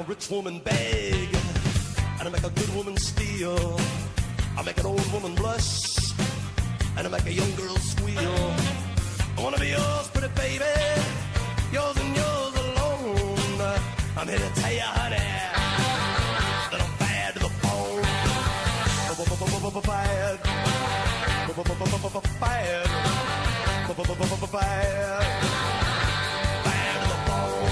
rich woman beg, and I make a good woman steal. I make an old woman blush, and I make a young girl squeal. I wanna be yours, pretty baby, yours and yours alone. I'm here to tell you, honey, that I'm bad to the bone. Bad. Bad. Bad to the bone.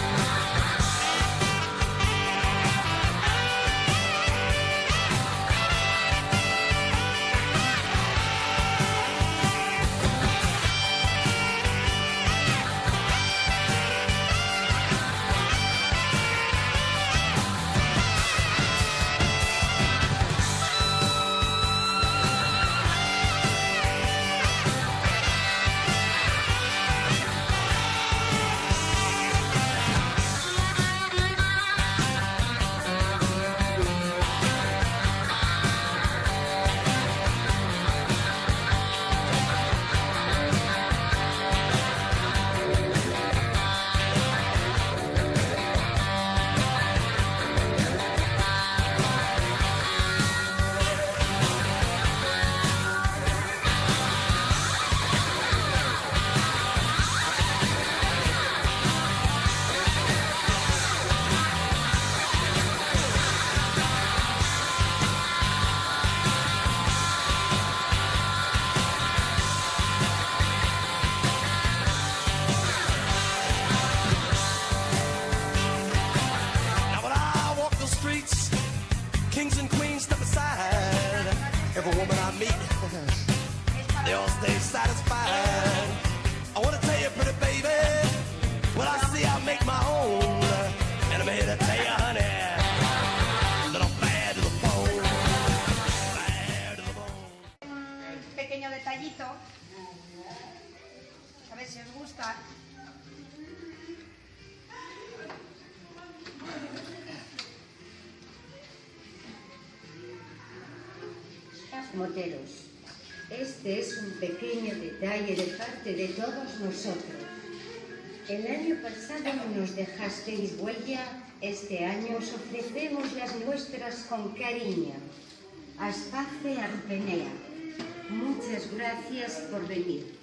Kings and queens step aside. Every woman I meet, they all stay satisfied. I wanna tell you, pretty baby, what I see I make my own. And I'm here to tell you, honey, that I'm bad to the bone. Bad to the bone. Un pequeño detallito, a ver si os gusta. Moteros, este es un pequeño detalle de parte de todos nosotros. El año pasado nos dejasteis huella, este año os ofrecemos las nuestras con cariño. Aspace Arpenea, muchas gracias por venir.